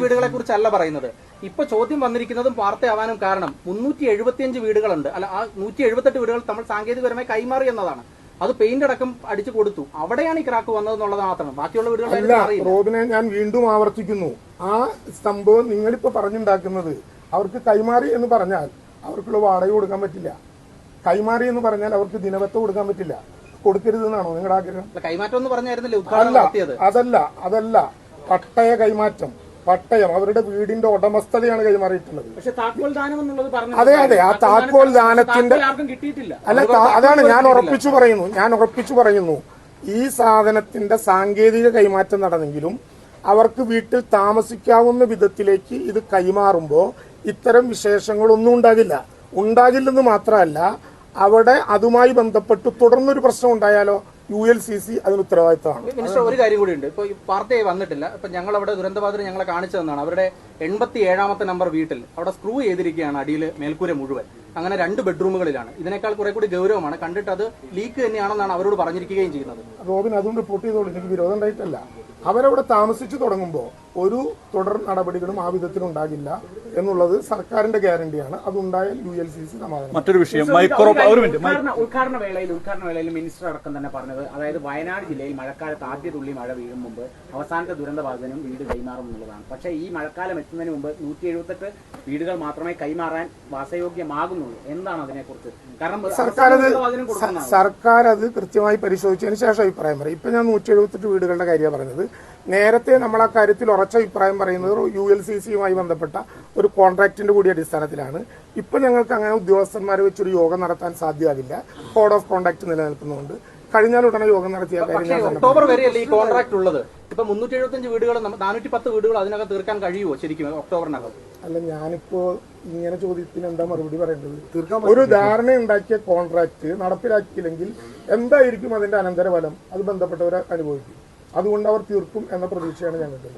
വീടുകളെ കുറിച്ചല്ല പറയുന്നത്. ഇപ്പൊ ചോദ്യം വന്നിരിക്കുന്നതും വാർത്തയാവാനും കാരണം 375 വീടുകളുണ്ട്. അല്ല, ആ 178 വീടുകൾ നമ്മൾ സാങ്കേതികപരമായി കൈമാറി എന്നതാണ്. അത് പെയിന്റ് അടക്കം അടിച്ചു കൊടുത്തു. അവിടെയാണ് ഈ ക്രാക്ക് വന്നതെന്നുള്ളത് മാത്രമാണ്. ബാക്കിയുള്ള വീടുകൾ റോബിനെ ഞാൻ വീണ്ടും ആവർത്തിക്കുന്നു. ആ സംഭവം നിങ്ങളിപ്പോ പറഞ്ഞുണ്ടാക്കുന്നത് അവർക്ക് കൈമാറി എന്ന് പറഞ്ഞാൽ അവർക്കുള്ള വാടക കൊടുക്കാൻ പറ്റില്ല. കൈമാറി എന്ന് പറഞ്ഞാൽ അവർക്ക് ദിനവത്ത കൊടുക്കാൻ പറ്റില്ല. കൊടുക്കരുതെന്നാണോ നിങ്ങളുടെ ആഗ്രഹം? കൈമാറ്റം എന്ന് പറഞ്ഞായിരുന്നില്ല. അതല്ല പട്ടയ കൈമാറ്റം. പട്ടയം അവരുടെ വീടിന്റെ ഉടമസ്ഥതയാണ് കൈമാറിയിട്ടുള്ളത്. അതെ ആ താക്കോൽ ദാനത്തിന്റെ അല്ല, അതാണ് ഞാൻ ഉറപ്പിച്ചു പറയുന്നു. ഈ സാധനത്തിന്റെ സാങ്കേതിക കൈമാറ്റം നടന്നെങ്കിലും അവർക്ക് വീട്ടിൽ താമസിക്കാവുന്ന വിധത്തിലേക്ക് ഇത് കൈമാറുമ്പോൾ ഇത്തരം വിശേഷങ്ങളൊന്നും ഉണ്ടാകില്ലെന്ന് മാത്രമല്ല, അവിടെ അതുമായി ബന്ധപ്പെട്ട് തുടർന്നൊരു പ്രശ്നം ഉണ്ടായാലോ ULCC അതിന് ഉത്തരവാദിത്തമാണ്. മിനിസ്റ്റർ, ഒരു കാര്യം കൂടി ഉണ്ട്. ഇപ്പൊ വാർത്തയായി വന്നിട്ടില്ല. ഇപ്പൊ ഞങ്ങൾ അവിടെ ദുരന്തബാധിതർ ഞങ്ങളെ കാണിച്ചു തന്നാണ്. അവരുടെ 87ാമത്തെ നമ്പർ വീട്ടിൽ അവിടെ സ്ക്രൂ ചെയ്തിരിക്കുകയാണ് അടിയിൽ മേൽക്കൂര മുഴുവൻ. അങ്ങനെ 2 ബെഡ്റൂമുകളിലാണ്. ഇതിനേക്കാൾ കുറെ കൂടി ഗൗരവമാണ്. കണ്ടിട്ട് അത് ലീക്ക് തന്നെയാണെന്നാണ് അവരോട് പറഞ്ഞിരിക്കുകയും ചെയ്യുന്നത്. റോബിൻ, അതും റിപ്പോർട്ട് ചെയ്തോളൂ. എനിക്ക് വിരോധം ഉണ്ടായിട്ടല്ല. അവരവിടെ താമസിച്ചു തുടങ്ങുമ്പോൾ ഒരു തുടർ നടപടികളും ആ വിധത്തിലുണ്ടാകില്ല എന്നുള്ളത് സർക്കാരിന്റെ ഗ്യാരണ്ടിയാണ്. അതുണ്ടായാൽ ULCC സമാധാനം. മറ്റൊരു വിഷയം, ഉദ്ഘാടന വേളയിൽ മിനിസ്റ്റർ അടക്കം തന്നെ പറഞ്ഞത്, അതായത് വയനാട് ജില്ലയിൽ മഴക്കാലത്ത് ആദ്യ തുള്ളി മഴ വീഴും മുമ്പ് അവസാനത്തെ ദുരന്തബാധിതനും വീട് കൈമാറും എന്നുള്ളതാണ്. പക്ഷേ ഈ മഴക്കാലം എത്തുന്നതിന് മുമ്പ് 178 വീടുകൾ മാത്രമേ കൈമാറാൻ വാസയോഗ്യമാകുന്നുള്ളൂ. എന്താണ് അതിനെക്കുറിച്ച്? കാരണം സർക്കാർ അത് കൃത്യമായി പരിശോധിച്ചതിന് ശേഷം അഭിപ്രായം പറയും. ഇപ്പൊ ഞാൻ 178 വീടുകളുടെ കാര്യമാണ് പറഞ്ഞത്. നേരത്തെ നമ്മൾ ആ കാര്യത്തിൽ ഉറച്ച അഭിപ്രായം പറയുന്നത് ULCCയുമായി ബന്ധപ്പെട്ട ഒരു കോൺട്രാക്ടിന്റെ കൂടി അടിസ്ഥാനത്തിലാണ്. ഇപ്പൊ ഞങ്ങൾക്ക് അങ്ങനെ ഉദ്യോഗസ്ഥന്മാരെ വെച്ചൊരു യോഗം നടത്താൻ സാധ്യമാകില്ല. കോഡ് ഓഫ് കോൺടാക്ട് നിലനിൽക്കുന്നതുകൊണ്ട് കഴിഞ്ഞാൽ ഉടനെ യോഗം നടത്തിയ കാര്യം. ഒക്ടോബർ വരെയല്ലേ ഈ കോൺട്രാക്ട് ഉള്ളത്? ഇപ്പൊ 375 വീടുകൾ 410 വീടുകൾ അതിനകം തീർക്കാൻ കഴിയുമോ ശരിക്കും ഒക്ടോബറിനകം? അല്ല, ഞാനിപ്പോ ഇങ്ങനെ ചോദ്യത്തിന് എന്താ മറുപടി പറയേണ്ടത്? ഒരു ധാരണ ഉണ്ടാക്കിയ കോൺട്രാക്ട് നടപ്പിലാക്കിയില്ലെങ്കിൽ എന്തായിരിക്കും അതിന്റെ അനന്തരഫലം? അത് ബന്ധപ്പെട്ടവരെ അനുഭവിക്കും. അതുകൊണ്ട് അവർ തീർക്കും എന്ന പ്രതീക്ഷയാണ് ഞങ്ങൾക്ക്.